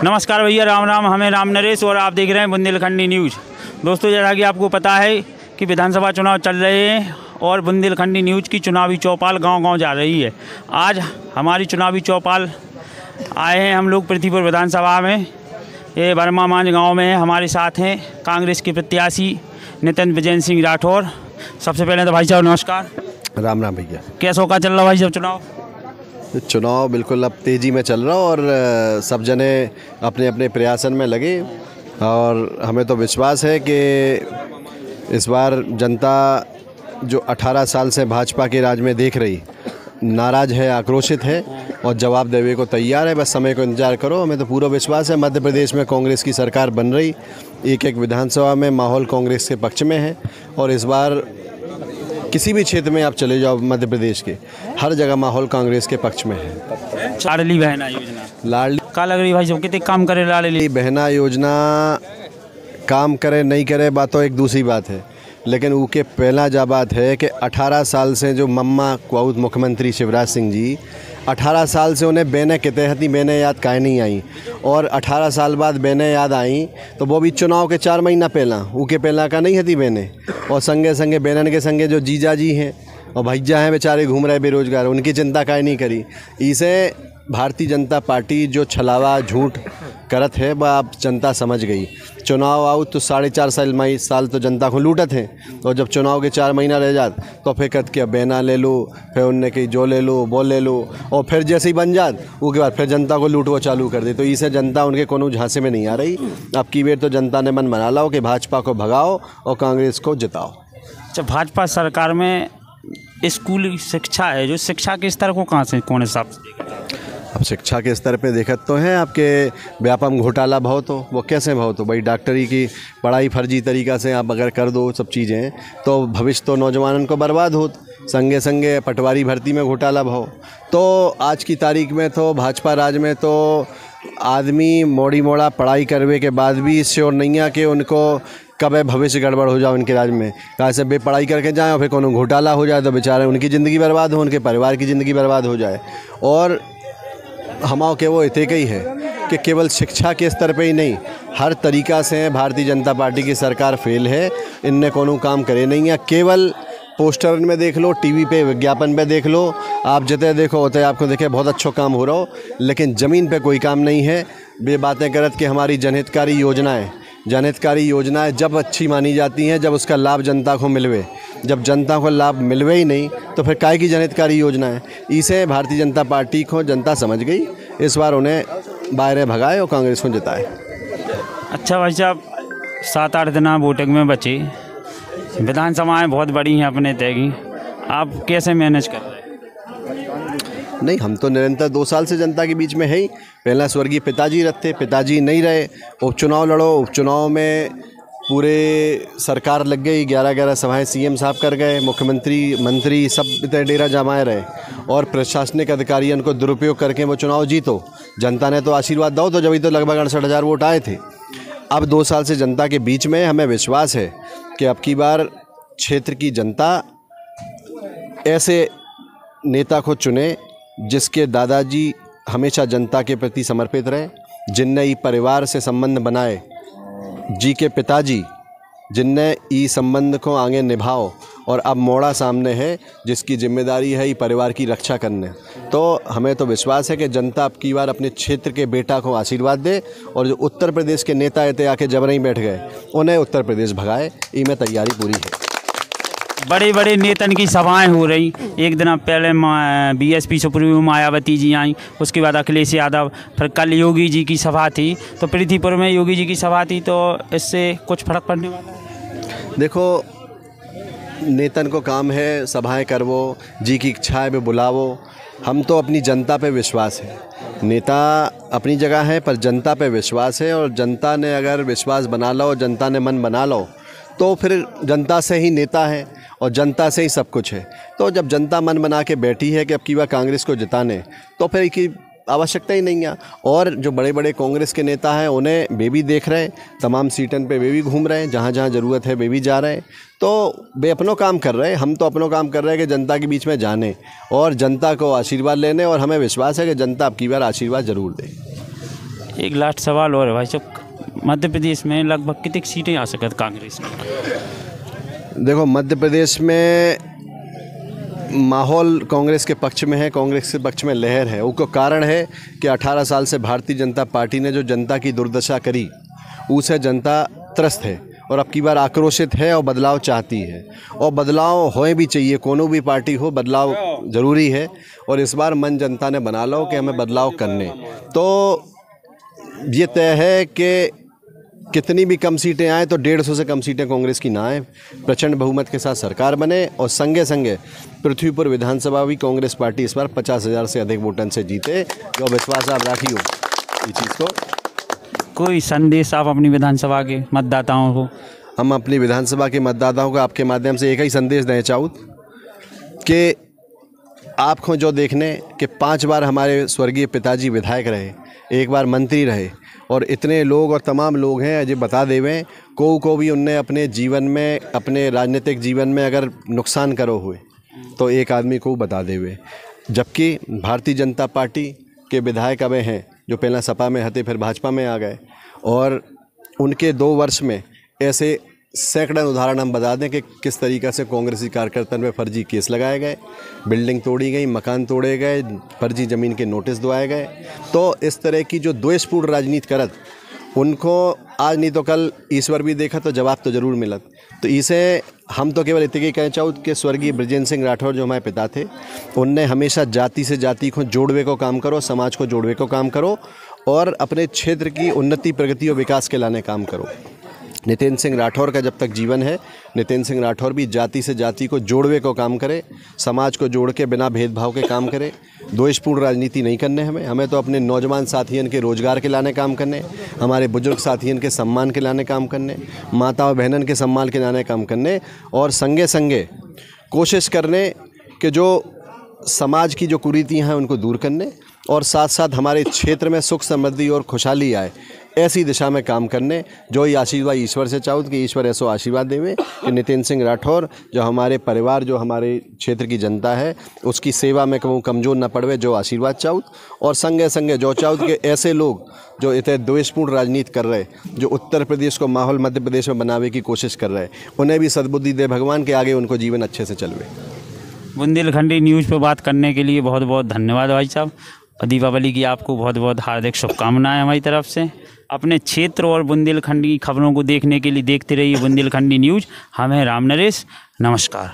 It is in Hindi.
नमस्कार भैया, राम राम। हमें राम नरेश और आप देख रहे हैं बुंदेलखंडी न्यूज़। दोस्तों, जैसा कि आपको पता है कि विधानसभा चुनाव चल रहे हैं और बुंदेलखंडी न्यूज़ की चुनावी चौपाल गांव-गांव जा रही है। आज हमारी चुनावी चौपाल आए हैं हम लोग पृथ्वीपुर विधानसभा में। ये वर्मा मांझ गाँव में है। हमारे साथ हैं कांग्रेस के प्रत्याशी नितिन विजय सिंह राठौर। सबसे पहले तो भाई साहब नमस्कार। राम राम भैया। कैसों का चल रहा भाई साहब चुनाव? बिल्कुल अब तेज़ी में चल रहा और सब जने अपने अपने प्रयासन में लगे और हमें तो विश्वास है कि इस बार जनता जो 18 साल से भाजपा के राज में देख रही नाराज़ है, आक्रोशित है और जवाब देने को तैयार है। बस समय को इंतजार करो। हमें तो पूरा विश्वास है मध्य प्रदेश में कांग्रेस की सरकार बन रही। एक एक विधानसभा में माहौल कांग्रेस के पक्ष में है और इस बार किसी भी क्षेत्र में आप चले जाओ मध्य प्रदेश के, हर जगह माहौल कांग्रेस के पक्ष में है। लाडली बहना योजना लाडली का लग रही भाई साहब, कितने काम करे लाडली बहना योजना? काम करे नहीं करे बात तो एक दूसरी बात है, लेकिन उनके पहला जा बात है कि 18 साल से जो मम्मा क्वाउद मुख्यमंत्री शिवराज सिंह जी 18 साल से उन्हें बेने के तहत ही बेने याद काहे नहीं आई और 18 साल बाद बेने याद आई तो वो भी चुनाव के 4 महीना पहला उनके पहला का नहीं हती बेने। और संगे संगे बेनन के संगे जो जीजा जी हैं और भैया हैं बेचारे घूम रहे बेरोजगार, उनकी चिंता काहे नहीं करी। इसे भारतीय जनता पार्टी जो छलावा झूठ करत है वह अब जनता समझ गई। चुनाव आओ तो 4.5 साल तो जनता को लूटत हैं और जब चुनाव के 4 महीना रह जात तो फिर कहते कि बेना ले लो, फिर उनने कही जो ले लो वो ले लो और फिर जैसे ही बन जात उसके बाद फिर जनता को लूट वो चालू कर दे। तो इसे जनता उनके कोनो झांसे में नहीं आ रही। अब की बेर तो जनता ने मन बना लाओ कि भाजपा को भगाओ और कांग्रेस को जिताओ। अच्छा, भाजपा सरकार में स्कूली शिक्षा है, जो शिक्षा के स्तर को कहाँ से कौन हिसाब से देखें? अब शिक्षा के स्तर पे देखत तो हैं आपके व्यापम घोटाला भाव तो वो कैसे भाव तो भाई डॉक्टरी की पढ़ाई फर्जी तरीक़ा से आप अगर कर दो सब चीज़ें तो भविष्य तो नौजवानों को बर्बाद होत। संगे संगे पटवारी भर्ती में घोटाला भाव तो आज की तारीख में तो भाजपा राज में तो आदमी मोड़ी मोड़ा पढ़ाई करने के बाद भी श्योर नहीं है कि उनको कब है भविष्य गड़बड़ हो जाए उनके राज में। कहाँ से बेपढ़ाई करके जाएँ और फिर कोनो घोटाला हो जाए तो बेचारे उनकी ज़िंदगी बर्बाद हो, उनके परिवार की ज़िंदगी बर्बाद हो जाए। और हमाओं के वो इतने ही है कि केवल शिक्षा के स्तर पे ही नहीं, हर तरीक़ा से भारतीय जनता पार्टी की सरकार फेल है। इनने कोनो काम करे नहीं है। केवल पोस्टर में देख लो, टीवी पे विज्ञापन पे देख लो, आप जितने देखो होते आपको देखे बहुत अच्छा काम हो रहा हो, लेकिन ज़मीन पे कोई काम नहीं है। ये बातें करत कि हमारी जनहितकारी योजनाएं जब अच्छी मानी जाती हैं जब उसका लाभ जनता को मिलवे। जब जनता को लाभ मिलवे ही नहीं तो फिर काहे की जनहितकारी योजना है। इसे भारतीय जनता पार्टी को जनता समझ गई। इस बार उन्हें बाहर भगाए और कांग्रेस को जिताए। अच्छा भाई साहब, 7-8 दिन वोटिंग में बचे, विधानसभाएं बहुत बड़ी हैं अपने तय की, आप कैसे मैनेज कर रहे हैं? नहीं, हम तो निरंतर 2 साल से जनता के बीच में है ही। पहला स्वर्गीय पिताजी रहते, पिताजी नहीं रहे, उपचुनाव लड़ो, उपचुनाव में पूरे सरकार लग गई, 11-11 सभाएं सीएम साहब कर गए, मुख्यमंत्री मंत्री सब इतने डेरा जमाए रहे और प्रशासनिक अधिकारियों को दुरुपयोग करके वो चुनाव जीतो। जनता ने तो आशीर्वाद दो तो जब तो लगभग 68,000 वोट आए थे। अब 2 साल से जनता के बीच में हमें विश्वास है कि अब की बार क्षेत्र की जनता ऐसे नेता को चुने जिसके दादाजी हमेशा जनता के प्रति समर्पित रहे, जिनने ई परिवार से संबंध बनाए, जी के पिताजी जिनने ई संबंध को आगे निभाओ और अब मोड़ा सामने है जिसकी जिम्मेदारी है ई परिवार की रक्षा करने। तो हमें तो विश्वास है कि जनता अब की बार अपने क्षेत्र के बेटा को आशीर्वाद दे और जो उत्तर प्रदेश के नेता इतने आके जबरई बैठ गए उन्हें उत्तर प्रदेश भगाए। ई में तैयारी पूरी है। बड़े बड़े नेतन की सभाएं हो रही। एक दिन पहले बीएसपी सुप्रीमो मायावती जी आई, उसके बाद अखिलेश यादव, फिर कल योगी जी की सभा थी। तो पृथ्वीपुर में योगी जी की सभा थी, तो इससे कुछ फर्क पड़ने वाला है? देखो, नेतन को काम है सभाएं करवो, जी की इच्छा है वे बुलावो। हम तो अपनी जनता पे विश्वास है। नेता अपनी जगह है पर जनता पे विश्वास है और जनता ने अगर विश्वास बना लो, जनता ने मन बना लो तो फिर जनता से ही नेता है और जनता से ही सब कुछ है। तो जब जनता मन बना के बैठी है कि अब की बार कांग्रेस को जिताने, तो फिर की आवश्यकता ही नहीं है। और जो बड़े बड़े कांग्रेस के नेता हैं उन्हें वे भी देख रहे हैं, तमाम सीटन पे वे भी घूम रहे हैं, जहाँ जहाँ ज़रूरत है वे भी जा रहे हैं। तो वे अपनों काम कर रहे हैं, हम तो अपनों काम कर रहे हैं कि जनता के बीच में जाने और जनता को आशीर्वाद लेने। और हमें विश्वास है कि जनता अब की बार आशीर्वाद ज़रूर दे। एक लास्ट सवाल और है भाई साहब, मध्य प्रदेश में लगभग कितनी सीटें आ सकत कांग्रेस में? देखो, मध्य प्रदेश में माहौल कांग्रेस के पक्ष में है, कांग्रेस के पक्ष में लहर है। उसका कारण है कि 18 साल से भारतीय जनता पार्टी ने जो जनता की दुर्दशा करी, उससे जनता त्रस्त है और अब की बार आक्रोशित है और बदलाव चाहती है। और बदलाव होए भी चाहिए, कोनो भी पार्टी हो, बदलाव ज़रूरी है। और इस बार मन जनता ने बना लो कि हमें बदलाव करने, तो ये तय है कि कितनी भी कम सीटें आए तो 150 से कम सीटें कांग्रेस की ना आए, प्रचंड बहुमत के साथ सरकार बने और संगे संगे पृथ्वीपुर विधानसभा भी कांग्रेस पार्टी इस बार 50,000 से अधिक वोटन से जीते। जो विश्वास आप राखी हो ये चीज़ को। कोई संदेश आप अपनी विधानसभा के मतदाताओं को? हम अपनी विधानसभा के मतदाताओं को आपके माध्यम से एक ही संदेश देना चाहूँ कि आपको जो देखने कि 5 बार हमारे स्वर्गीय पिताजी विधायक रहे, 1 बार मंत्री रहे और इतने लोग और तमाम लोग हैं जो बता देवें को भी उनने अपने जीवन में, अपने राजनीतिक जीवन में अगर नुकसान करो हुए तो एक आदमी को बता देवे। जबकि भारतीय जनता पार्टी के विधायक अब हैं जो पहला सपा में हते फिर भाजपा में आ गए, और उनके 2 वर्ष में ऐसे सैकड़ों उदाहरण हम बता दें कि किस तरीक़े से कांग्रेसी कार्यकर्ता में फर्जी केस लगाए गए, बिल्डिंग तोड़ी गई, मकान तोड़े गए, फर्जी ज़मीन के नोटिस दुआए गए। तो इस तरह की जो द्वेषपूर्ण राजनीति करत, उनको आज नहीं तो कल ईश्वर भी देखा तो जवाब तो ज़रूर मिलत। तो इसे हम तो केवल इतने कहना चाहूँ कि स्वर्गीय बृजेंद्र सिंह राठौर जो हमारे पिता थे, उनने हमेशा जाति से जाति को जोड़वे को काम करो, समाज को जोड़वे को काम करो और अपने क्षेत्र की उन्नति, प्रगति और विकास के लाने काम करो। नितिन सिंह राठौर का जब तक जीवन है, नितिन सिंह राठौर भी जाति से जाति को जोड़वे को काम करे, समाज को जोड़ के बिना भेदभाव के काम करे। द्वेषपूर्ण राजनीति नहीं करने हमें तो अपने नौजवान साथियों के रोजगार के लाने काम करने, हमारे बुजुर्ग साथियों के सम्मान के लाने काम करने, माता और बहनन के सम्मान के लाने काम करने और संगे संगे कोशिश करने कि जो समाज की जो कुरीतियाँ हैं उनको दूर करने और साथ साथ हमारे क्षेत्र में सुख समृद्धि और खुशहाली आए, ऐसी दिशा में काम करने। जो ये आशीर्वाद ईश्वर से चाहूँ कि ईश्वर ऐसा आशीर्वाद देवे कि नितिन सिंह राठौर जो हमारे परिवार, जो हमारे क्षेत्र की जनता है, उसकी सेवा में कहूँ कमज़ोर न पड़वे, जो आशीर्वाद चाहूँ। और संगे संगे जो चाहूँ कि ऐसे लोग जो इतने द्वेषपूर्ण राजनीति कर रहे, जो उत्तर प्रदेश को माहौल मध्य प्रदेश में बनावे की कोशिश कर रहे, उन्हें भी सद्बुद्धि दे भगवान के आगे, उनको जीवन अच्छे से चलवे। बुंदेलखंडी न्यूज़ पर बात करने के लिए बहुत बहुत धन्यवाद भाई साहब। और दीपावली की आपको बहुत बहुत हार्दिक शुभकामनाएं हमारी तरफ से। अपने क्षेत्र और बुंदेलखंड की खबरों को देखने के लिए देखते रहिए बुंदेलखंडी न्यूज़। हम हैं राम नरेश, नमस्कार।